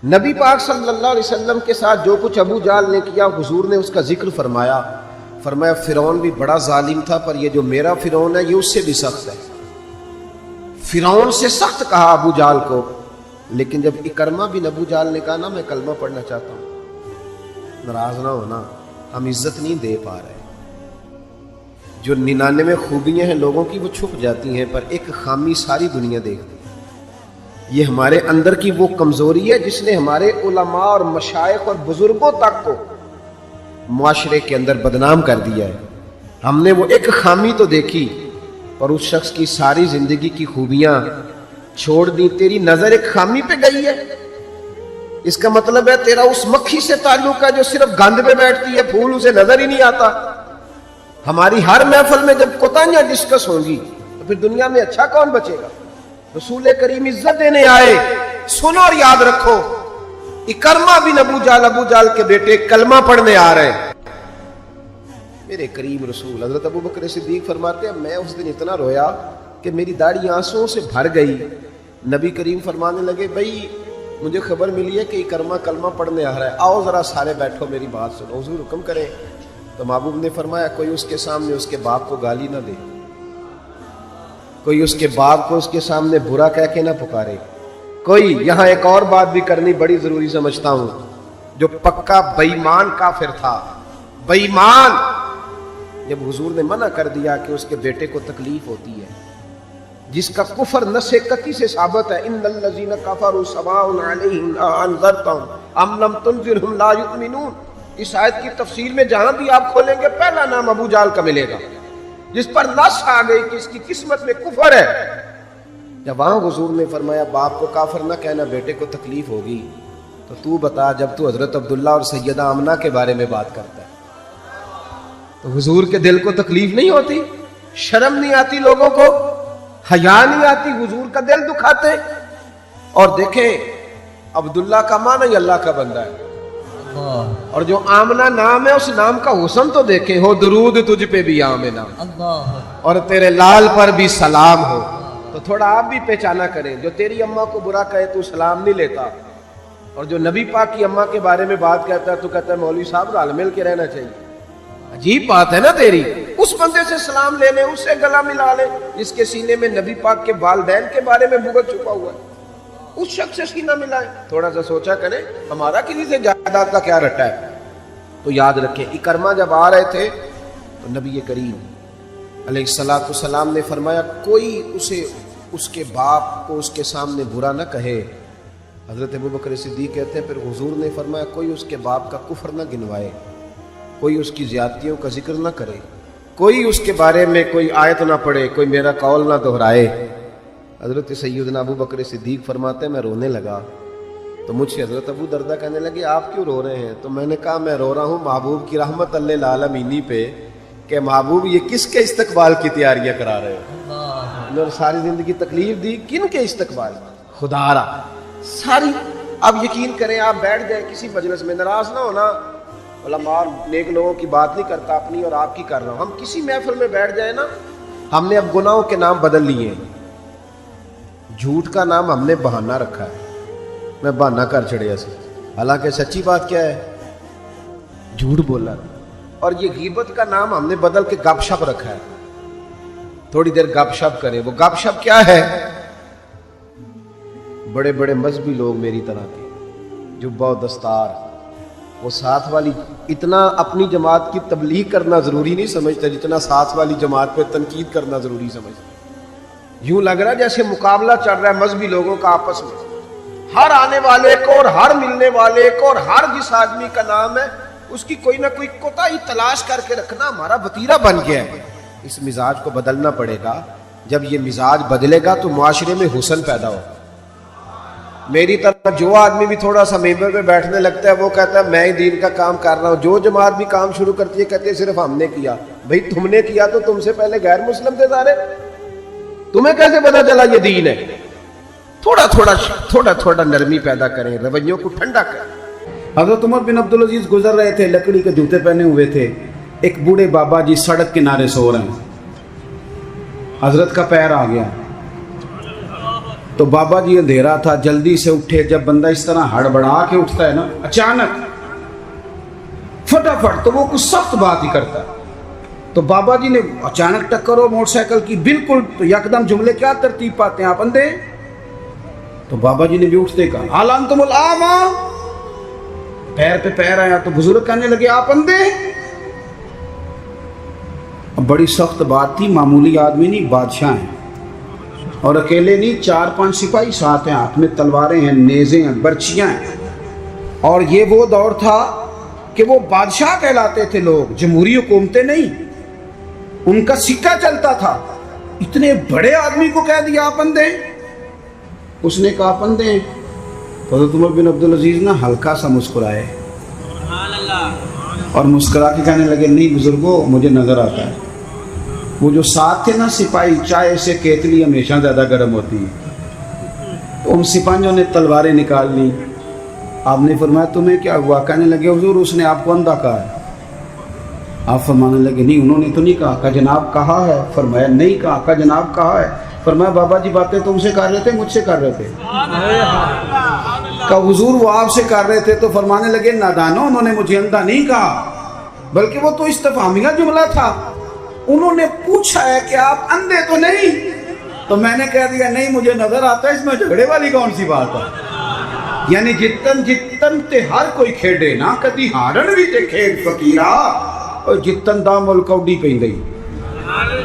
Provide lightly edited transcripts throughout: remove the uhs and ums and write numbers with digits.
نبی پاک صلی اللہ علیہ وسلم کے ساتھ جو کچھ ابو جہل نے کیا حضور نے اس کا ذکر فرمایا فرعون بھی بڑا ظالم تھا، پر یہ جو میرا فرعون ہے یہ اس سے بھی سخت ہے۔ فرعون سے سخت کہا ابو جہل کو، لیکن جب اکرمہ بن ابو جہل نے کہا نا میں کلمہ پڑھنا چاہتا ہوں، ناراض نہ ہونا، ہم عزت نہیں دے پا رہے۔ جو 99 خوبیاں ہیں لوگوں کی وہ چھپ جاتی ہیں، پر ایک خامی ساری دنیا دیکھتی ہے۔ یہ ہمارے اندر کی وہ کمزوری ہے جس نے ہمارے علماء اور مشائخ اور بزرگوں تک کو معاشرے کے اندر بدنام کر دیا ہے۔ ہم نے وہ ایک خامی تو دیکھی پر اس شخص کی ساری زندگی کی خوبیاں چھوڑ دی۔ تیری نظر ایک خامی پہ گئی ہے، اس کا مطلب ہے تیرا اس مکھی سے تعلق ہے جو صرف گند پہ بیٹھتی ہے، پھول اسے نظر ہی نہیں آتا۔ ہماری ہر محفل میں جب کوتاہیاں ڈسکس ہوں گی تو پھر دنیا میں اچھا کون بچے گا؟ رسول کریم عزت دینے آئے، سنو اور یاد رکھو، اکرمہ بن ابو جہل کے بیٹے کلمہ پڑھنے آ رہے ہیں۔ میرے کریم رسول حضرت ابو بکر صدیق فرماتے ہیں میں اس دن اتنا رویا کہ میری داڑھی آنسوں سے بھر گئی۔ نبی کریم فرمانے لگے بھائی مجھے خبر ملی ہے کہ اکرمہ کلمہ پڑھنے آ رہا ہے، آؤ ذرا سارے بیٹھو میری بات سنو، حضور حکم کریں۔ تو محبوب نے فرمایا کوئی اس کے سامنے اس کے باپ کو گالی نہ دے، کوئی اس کے باپ کو اس کے سامنے برا کہہ کے نہ پکارے، کوئی یہاں ایک اور بات بھی کرنی بڑی ضروری سمجھتا ہوں، جو پکا بے ایمان کافر تھا، بے ایمان، جب حضور نے منع کر دیا کہ اس کے بیٹے کو تکلیف ہوتی ہے، جس کا کفر نص قطعی سے ثابت ہے، ان الذین کفروا سواء علیہم انذرتہم ام لم تنذرہم لا یؤمنون۔ اس آیت کی تفسیر میں جہاں بھی آپ کھولیں گے پہلا نام ابو جہل کا ملے گا، جس پر نص آ گئی کہ اس کی قسمت میں کفر ہے۔ جب وہاں حضور نے فرمایا باپ کو کافر نہ کہنا، بیٹے کو تکلیف ہوگی، تو تو بتا جب تو حضرت عبداللہ اور سیدہ آمنہ کے بارے میں بات کرتا ہے تو حضور کے دل کو تکلیف نہیں ہوتی؟ شرم نہیں آتی لوگوں کو؟ حیا نہیں آتی؟ حضور کا دل دکھاتے؟ اور دیکھیں عبداللہ کا معنی اللہ کا بندہ ہے، اور جو آمنہ نام ہے اس نام کا حسن تو دیکھیں، ہو درود تجھ پہ بھی آمنہ اور تیرے لال پر بھی سلام ہو۔ تو تھوڑا آپ بھی پہچانا کریں، جو تیری اماں کو برا کہے تو سلام نہیں لیتا، اور جو نبی پاک کی اماں کے بارے میں بات کہتا ہے تو کہتا ہے مولوی صاحب رل مل کے رہنا چاہیے۔ عجیب بات ہے نا تیری، اس بندے سے سلام لے لے، اس سے گلا ملا لے جس کے سینے میں نبی پاک کے والدین کے بارے میں بغض چھپا ہوا ہے، اس شخص سے سینہ ملائے۔ تھوڑا سا سوچا کریں ہمارا کسی سے جائیداد کا کیا رٹا ہے۔ تو یاد رکھیں اکرمہ جب آ رہے تھے تو نبی کریم علیہ السلام نے فرمایا کوئی اسے اس کے باپ کو اس کے سامنے برا نہ کہے۔ حضرت ابو بکر صدیق کہتے ہیں پھر حضور نے فرمایا کوئی اس کے باپ کا کفر نہ گنوائے، کوئی اس کی زیادتیوں کا ذکر نہ کرے، کوئی اس کے بارے میں کوئی آیت نہ پڑھے، کوئی میرا قول نہ دہرائے۔ حضرت سیدنا ابو بکر صدیق فرماتے ہیں میں رونے لگا تو مجھ سے حضرت ابو دردہ کہنے لگے آپ کیوں رو رہے ہیں؟ تو میں نے کہا میں رو رہا ہوں محبوب کی رحمت للعالمین پہ کہ محبوب یہ کس کے استقبال کی تیاریاں کرا رہے ہیں؟ انہوں نے ساری زندگی تکلیف دی، کن کے استقبال؟ خدا را ساری۔ اب یقین کریں آپ بیٹھ جائیں کسی مجلس میں، ناراض نہ ہونا، علماء نیک لوگوں کی بات نہیں کرتا، اپنی اور آپ کی کر رہا ہوں۔ ہم کسی محفل میں بیٹھ جائیں نا، ہم نے اب گناہوں کے نام بدل لیے ہیں۔ جھوٹ کا نام ہم نے بہانہ رکھا ہے، میں بہانہ کر چڑھیا سے، حالانکہ سچی بات کیا ہے؟ جھوٹ بولا۔ اور یہ غیبت کا نام ہم نے بدل کے گپ شپ رکھا ہے، تھوڑی دیر گپ شپ کریں۔ وہ گپ شپ کیا ہے؟ بڑے بڑے مذہبی لوگ میری طرح کے جبہ و دستار، وہ ساتھ والی اتنا اپنی جماعت کی تبلیغ کرنا ضروری نہیں سمجھتا جتنا ساتھ والی جماعت پہ تنقید کرنا ضروری سمجھتا۔ یوں لگ رہا جیسے مقابلہ چل رہا ہے مذہبی لوگوں کا آپس میں، ہر آنے والے کو اور ہر ملنے والے کو اور ہر جس آدمی کا نام ہے اس کی کوئی نہ کوئی کوتاہی تلاش کر کے رکھنا ہمارا وتیرہ بن گیا ہے۔ اس مزاج کو بدلنا پڑے گا۔ جب یہ مزاج بدلے گا تو معاشرے میں حسن پیدا ہو۔ میری طرح جو آدمی بھی تھوڑا سا ممبر پہ بیٹھنے لگتا ہے وہ کہتا ہے میں ہی دین کا کام کر رہا ہوں، جو جماعت بھی کام شروع کرتی ہے کہتے ہیں صرف ہم نے کیا۔ بھئی تم نے کیا تو تم سے پہلے غیر مسلم تھے سارے، تمہیں کیسے پتا چلا یہ دین ہے؟ تھوڑا تھوڑا نرمی پیدا کریں، رویوں کو ٹھنڈا کریں۔ حضرت عمر بن عبدالعزیز گزر رہے تھے، لکڑی کے جوتے پہنے ہوئے تھے، ایک بوڑھے بابا جی سڑک کنارے سو رہے ہیں، حضرت کا پیر آ گیا، تو بابا جی اندھیرا تھا، جلدی سے اٹھے. جب بندہ اس طرح ہڑبڑا کے اٹھتا ہے نا اچانک فٹافٹ، تو وہ کچھ سخت بات ہی کرتا ہے. تو بابا جی نے اچانک ٹکر ہو موٹر سائیکل کی بالکل، تو یکدم جملے کیا ترتیب پاتے ہیں آپ اندھے. تو بابا جی نے بھی اٹھتے کہا حال انتم الاعمى، پیر پہ پیر آیا. تو بزرگ کہنے لگے آپ اندھے. بڑی سخت بات تھی، معمولی آدمی نہیں، بادشاہ ہیں، اور اکیلے نہیں، 4-5 سپاہی ساتھ ہیں، ہاتھ میں تلواریں ہیں، نیزے ہیں، برچیاں ہیں. اور یہ وہ دور تھا کہ وہ بادشاہ کہلاتے تھے لوگ، جمہوری حکومتیں نہیں، ان کا سکہ چلتا تھا. اتنے بڑے آدمی کو کہہ دیا آپ اندھے. اس نے کہا آپ اندھے ہیں. حضرت عمر بن عبدالعزیز نا ہلکا سا مسکرائے اور مسکرا کے کہنے لگے نہیں بزرگوں، مجھے نظر آتا ہے. وہ جو ساتھ تھے نا سپاہی، چائے سے کیتلی ہمیشہ زیادہ گرم ہوتی ہے، تو ان سپاہیوں نے تلواریں نکال لی. آپ نے فرمایا تمہیں کیا ہوا؟ کہنے لگے حضور اس نے آپ کو اندھا کہا ہے. آپ فرمانے لگے نہیں انہوں نے تو نہیں کہا. کہا جناب کہا ہے. فرمایا نہیں کہا. کہا جناب کہا ہے. فرمایا بابا جی باتیں تم سے کر رہے تھے مجھ سے کر رہے تھے؟ کہا حضور وہ آپ سے کر رہے تھے. تو فرمانے لگے نادانو، انہوں نے مجھے اندھا نہیں کہا، بلکہ وہ تو استفہامیہ جملہ تھا. انہوں نے پوچھا ہے کہ آپ اندھے تو نہیں، تو میں نے کہہ دیا نہیں مجھے نظر آتا ہے. اس میں جھگڑے والی کون سی بات ہے؟ یعنی جتن تے ہر کوئی کھیڈے نا، کدی ہارن بھی تے کھیڈ فقیرا، اور جتن دا مل کوڈی پہ گئی،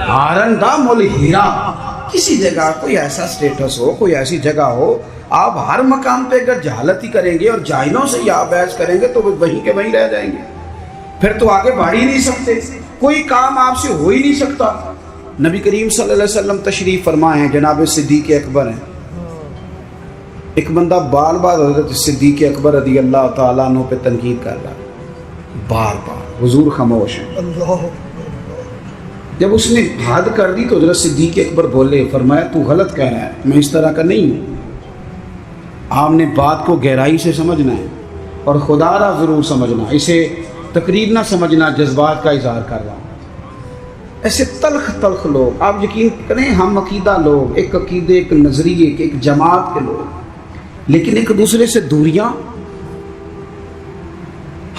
ہارن دا مل ہیرا. کسی جگہ کوئی ایسا سٹیٹس ہو، کوئی ایسی جگہ ہو، آپ ہر مقام پہ اگر جہالت ہی کریں گے اور جاہلوں سے ہی آپ بحث کریں گے تو وہ وہیں کے وہیں رہ جائیں گے، پھر تو آگے بڑھ ہی نہیں سکتے، کوئی کام آپ سے ہو ہی نہیں سکتا. نبی کریم صلی اللہ علیہ وسلم تشریف فرما ہیں، جناب صدیق اکبر ہیں. ایک بندہ بار بار حضرت صدیق اکبر رضی اللہ تعالیٰ عنہ پہ تنقید کر رہا ہے، بار بار. حضور خاموش ہیں. جب اس نے حد کر دی تو حضرت صدیق اکبر بولے، فرمایا تو غلط کہہ رہا ہے، میں اس طرح کا نہیں ہوں. آپ نے بات کو گہرائی سے سمجھنا ہے اور خدا را ضرور سمجھنا، اسے تقریر نہ سمجھنا جذبات کا اظہار کر رہا ہوں. ایسے تلخ تلخ لوگ، آپ یقین کریں ہم عقیدہ لوگ، ایک عقیدے، ایک نظریے کے، ایک جماعت کے لوگ، لیکن ایک دوسرے سے دوریاں.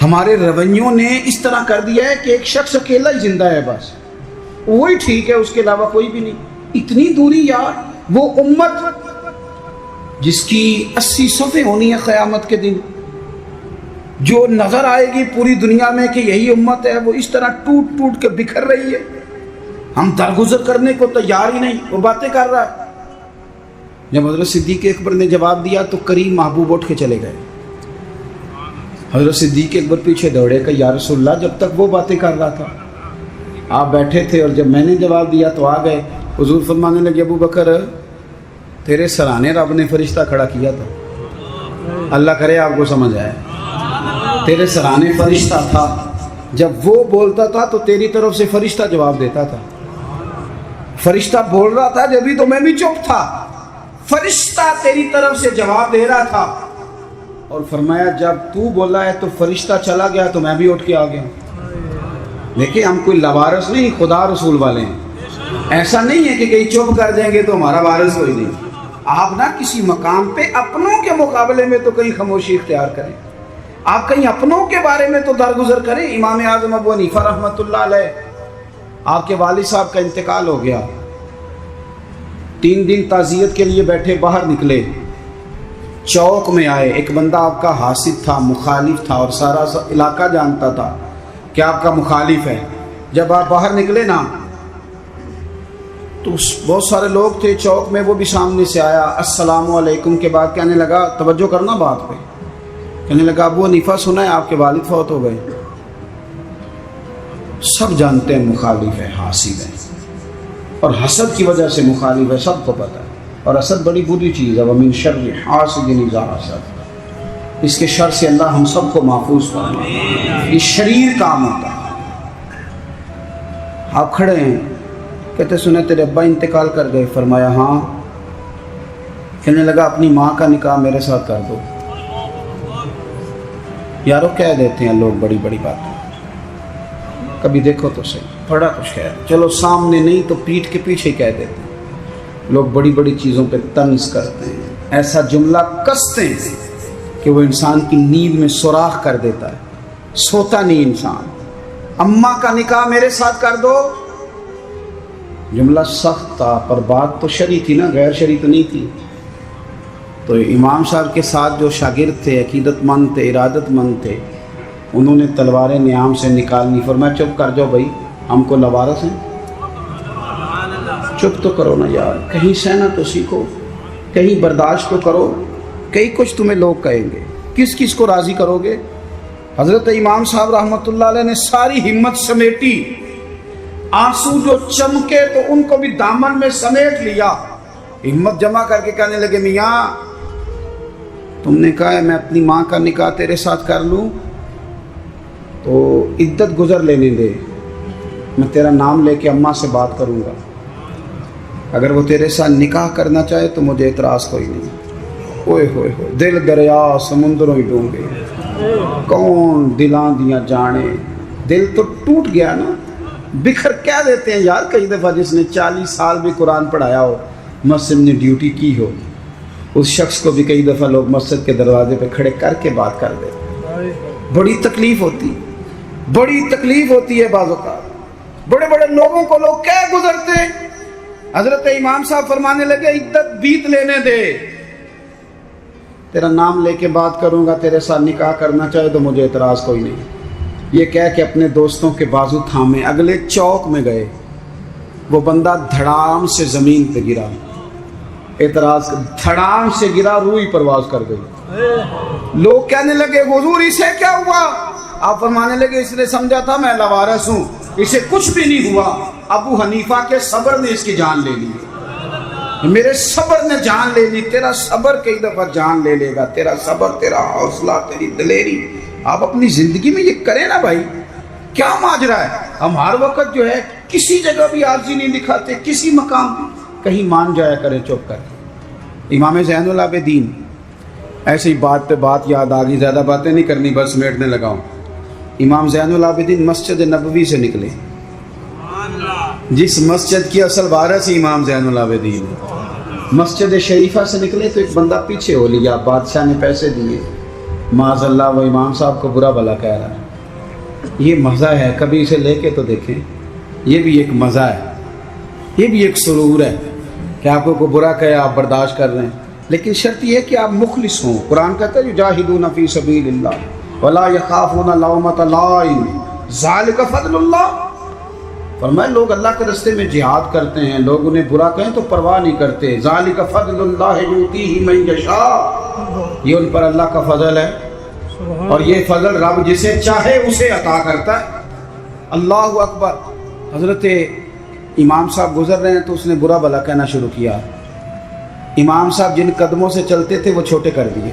ہمارے رویوں نے اس طرح کر دیا ہے کہ ایک شخص اکیلا ہی زندہ ہے، بس وہی ٹھیک ہے، اس کے علاوہ کوئی بھی نہیں. اتنی دوری یار. وہ امت جس کی 80 صفحے ہونی ہے قیامت کے دن، جو نظر آئے گی پوری دنیا میں کہ یہی امت ہے، وہ اس طرح ٹوٹ ٹوٹ کے بکھر رہی ہے. ہم درگزر کرنے کو تیار ہی نہیں، وہ باتیں کر رہا ہے. جب حضرت صدیق اکبر نے جواب دیا تو کریم محبوب اٹھ کے چلے گئے. حضرت صدیق اکبر پیچھے دوڑے کہ یا رسول اللہ، جب تک وہ باتیں کر رہا تھا آپ بیٹھے تھے، اور جب میں نے جواب دیا تو آ گئے. حضور فرمانے لگے ابو بکر تیرے سرانے رب نے فرشتہ کھڑا کیا تھا. اللہ کرے آپ کو سمجھ آئے. تیرے سرانے فرشتہ تھا، جب وہ بولتا تھا تو تیری طرف سے فرشتہ جواب دیتا تھا. فرشتہ بول رہا تھا جبھی تو میں بھی چپ تھا، فرشتہ تیری طرف سے جواب دے رہا تھا. اور فرمایا جب تو بولا ہے تو فرشتہ چلا گیا تو میں بھی اٹھ کے آ گیا. دیکھیں ہم کوئی لوارث نہیں، خدا رسول والے ہیں. ایسا نہیں ہے کہ کہیں چپ کر دیں گے تو ہمارا وارث کوئی نہیں. آپ نہ کسی مقام پہ اپنوں کے مقابلے میں تو کہیں خاموشی اختیار کریں، آپ کہیں اپنوں کے بارے میں تو درگزر کریں. امام اعظم ابو حنیفہ رحمۃ اللہ علیہ، آپ کے والد صاحب کا انتقال ہو گیا. 3 دن تعزیت کے لیے بیٹھے، باہر نکلے، چوک میں آئے. ایک بندہ آپ کا حاسد تھا، مخالف تھا، اور سارا علاقہ جانتا تھا کہ آپ کا مخالف ہے. جب آپ باہر نکلے نا تو بہت سارے لوگ تھے چوک میں، وہ بھی سامنے سے آیا. السلام علیکم کے بعد کہنے لگا، توجہ کرنا بات پہ، کہنے لگا ابو حنیفہ سنا ہے آپ کے والد فوت ہو گئے. سب جانتے ہیں مخالف ہے، حاسد ہے، اور حسد کی وجہ سے مخالف ہے، سب کو پتہ ہے. اور حسد بڑی بری چیز ہے. ومن شر حاسد اذا حسد، اس کے شر سے اللہ ہم سب کو محفوظ فرمائے. یہ شریر کام ہوتا ہے. آپ کھڑے ہیں، کہتے سنے تیرے ابا انتقال کر گئے. فرمایا ہاں. کہنے لگا اپنی ماں کا نکاح میرے ساتھ کر دو. یارو کہہ دیتے ہیں لوگ بڑی بڑی باتیں، کبھی دیکھو تو صحیح، بڑا کچھ کہہ، چلو سامنے نہیں تو پیٹھ کے پیچھے کہہ دیتے ہیں. لوگ بڑی بڑی چیزوں پہ طنز کرتے ہیں، ایسا جملہ کستے ہیں کہ وہ انسان کی نیند میں سوراخ کر دیتا ہے، سوتا نہیں انسان۔ اماں کا نکاح میرے ساتھ کر دو، جملہ سخت تھا پر بات تو شرعی تھی نا، غیر شرعی تو نہیں تھی۔ تو امام صاحب کے ساتھ جو شاگرد تھے، عقیدت مند تھے، ارادت مند تھے، انہوں نے تلواریں نیام سے نکالنی، فرمایا چپ کر جاؤ بھائی، ہم کو لوارث ہیں، چپ تو کرو نا یار، کہیں سہنا تو سیکھو، کہیں برداشت تو کرو، کئی کچھ تمہیں لوگ کہیں گے، کس کس کو راضی کرو گے؟ حضرت امام صاحب رحمۃ اللہ علیہ نے ساری ہمت سمیٹی، آنسو جو چمکے تو ان کو بھی دامن میں سمیٹ لیا، ہمت جمع کر کے کہنے لگے میاں تم نے کہا ہے میں اپنی ماں کا نکاح تیرے ساتھ کر لوں تو عدت گزر لینے دے، میں تیرا نام لے کے اماں سے بات کروں گا، اگر وہ تیرے ساتھ نکاح کرنا چاہے تو مجھے اعتراض کوئی نہیں۔ اوئے ہوئے ہوئے، دل دریا سمندروں ہی ڈونگے، کون دلاں دیاں جانے، دل تو ٹوٹ گیا نا، بکھر کیا دیتے ہیں یار۔ کئی دفعہ جس نے 40 سال بھی قرآن پڑھایا ہو، مسجد نے ڈیوٹی کی ہو، اس شخص کو بھی کئی دفعہ لوگ مسجد کے دروازے پہ کھڑے کر کے بات کر دیتے، بڑی تکلیف ہوتی، بڑی تکلیف ہوتی ہے بعض اوقات، بڑے بڑے لوگوں کو لوگ کہہ گزرتے۔ حضرت امام صاحب فرمانے لگے عدت بیت لینے دے، تیرا نام لے کے بات کروں گا، تیرے ساتھ نکاح کرنا چاہے تو مجھے اعتراض کوئی نہیں۔ یہ کہہ کے اپنے دوستوں کے بازو تھامے اگلے چوک میں گئے، وہ بندہ دھڑام سے زمین پہ گرا، اعتراض دھڑام سے گرا، روح پرواز کر گئی۔ لوگ کہنے لگے حضور اسے کیا ہوا؟ آپ فرمانے لگے اس نے سمجھا تھا میں لوارث ہوں، اسے کچھ بھی نہیں ہوا، ابو حنیفہ کے صبر نے اس کی جان لے لی، میرے صبر نے جان لے لی، تیرا صبر کئی دفعہ جان لے لے گا، تیرا صبر، تیرا حوصلہ، تیری دلیری، آپ اپنی زندگی میں یہ کریں نا بھائی۔ کیا ماجرا ہے؟ ہم ہر وقت جو ہے کسی جگہ بھی عاجزی نہیں دکھاتے، کسی مقام کہیں مان جایا کریں چپ کر۔ امام زین العابدین، ایسے ہی بات پہ بات یاد آ گئی، زیادہ باتیں نہیں کرنی، بس سمیٹنے لگا ہوں۔ امام زین العابدین مسجد نبوی سے نکلے، جس مسجد کی اصل وارث امام زین العابدین، مسجد شریفہ سے نکلے تو ایک بندہ پیچھے ہو لیا، بادشاہ نے پیسے دیے، معاذ اللہ وہ امام صاحب کو برا بھلا کہہ رہا ہے۔ یہ مزہ ہے، کبھی اسے لے کے تو دیکھیں، یہ بھی ایک مزہ ہے، یہ بھی ایک سرور ہے کہ آپ کو برا کہے آپ برداشت کر رہے ہیں، لیکن شرط یہ ہے کہ آپ مخلص ہوں۔ قرآن کہتا ہے یجاہدون فی سبیل اللہ ولا یخافون لومۃ لائم ذالک فضل اللہ۔ فرمایا لوگ اللہ کے راستے میں جہاد کرتے ہیں، لوگ انہیں برا کہیں تو پرواہ نہیں کرتے، ذالک فضل اللہ یؤتیہ من یشاء، یہ ان پر اللہ کا فضل ہے، اور یہ فضل رب جسے چاہے اسے عطا کرتا ہے۔ اللہ اکبر۔ حضرت امام صاحب گزر رہے ہیں تو اس نے برا بھلا کہنا شروع کیا، امام صاحب جن قدموں سے چلتے تھے وہ چھوٹے کر دیے،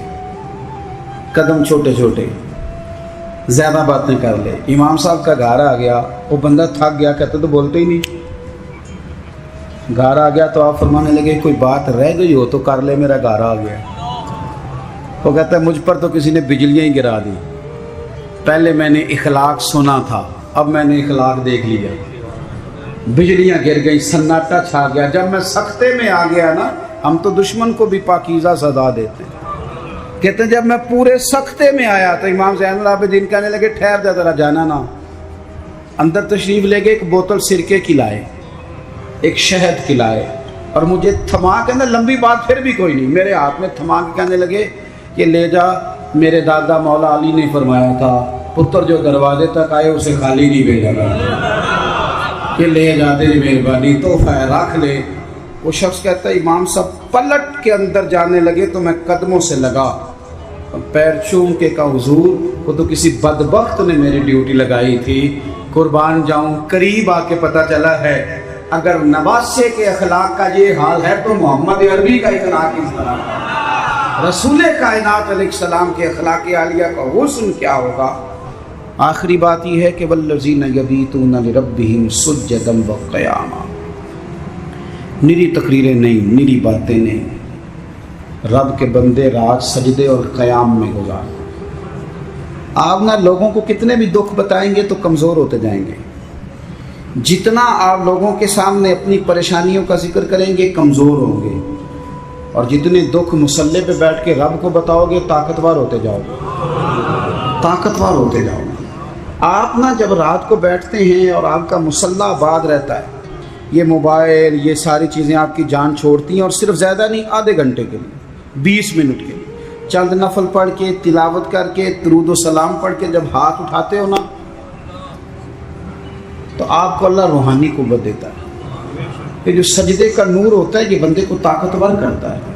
قدم چھوٹے چھوٹے، زیادہ باتیں کر لے۔ امام صاحب کا گھر آ گیا، وہ بندہ تھک گیا، کہتے تو بولتے ہی نہیں، گھر آ گیا تو آپ فرمانے لگے کوئی بات رہ گئی ہو تو کر لے، میرا گھر آ گیا۔ وہ کہتا ہے مجھ پر تو کسی نے بجلیاں ہی گرا دی، پہلے میں نے اخلاق سنا تھا، اب میں نے اخلاق دیکھ لیا، بجلیاں گر گئی، سناٹا چھا گیا۔ جب میں سختے میں آ گیا نا، ہم تو دشمن کو بھی پاکیزہ سزا دیتے ہیں، کہتے ہیں جب میں پورے سختے میں آیا تو امام زین العابدین کہنے لگے ٹھہر جا ذرا، جانا نا۔ اندر تشریف لے گئے، ایک بوتل سرکے کی لائے، ایک شہد کی لائے، اور مجھے تھما کے نا، لمبی بات پھر بھی کوئی نہیں، میرے ہاتھ میں تھما کے کہنے لگے کہ لے جا، میرے دادا مولا علی نے فرمایا تھا پتر جو دروازے تک آئے اسے خالی نہیں بھیجا گیا، کہ لے جا تیری مہربانی، تحفہ ہے رکھ لے۔ وہ شخص کہتا ہے امام صاحب پلٹ کے اندر جانے لگے تو میں قدموں سے لگا، پیر چوم کے کہا حضور وہ تو کسی بدبخت نے میری ڈیوٹی لگائی تھی، قربان جاؤں، قریب آ کے پتہ چلا ہے اگر نواسے کے اخلاق کا یہ حال ہے تو محمد عربی کا اخلاق اس طرح ہے، رسول کائنات علیہ السلام کے اخلاق عالیہ کا حسن کیا ہوگا۔ آخری بات یہ ہے کہ والذین یبیتون لربہم سجدا وقیاما، نری تقریریں نہیں، نری باتیں نہیں، رب کے بندے رات سجدے اور قیام میں گزار۔ آپ نہ لوگوں کو کتنے بھی دکھ بتائیں گے تو کمزور ہوتے جائیں گے، جتنا آپ لوگوں کے سامنے اپنی پریشانیوں کا ذکر کریں گے کمزور ہوں گے، اور جتنے دکھ مسلح پہ بیٹھ کے رب کو بتاؤ گے طاقتور ہوتے جاؤ گے، طاقتور ہوتے جاؤ گے۔ آپ نا جب رات کو بیٹھتے ہیں اور آپ کا مسلح آباد رہتا ہے، یہ موبائل یہ ساری چیزیں آپ کی جان چھوڑتی ہیں، اور صرف زیادہ نہیں، آدھے گھنٹے کے لیے 20 منٹ کے لیے چند نفل پڑھ کے تلاوت کر کے درود و سلام پڑھ کے جب ہاتھ اٹھاتے ہو نا، تو آپ کو اللہ روحانی قوت دیتا ہے۔ یہ جو سجدے کا نور ہوتا ہے یہ بندے کو طاقتور کرتا ہے۔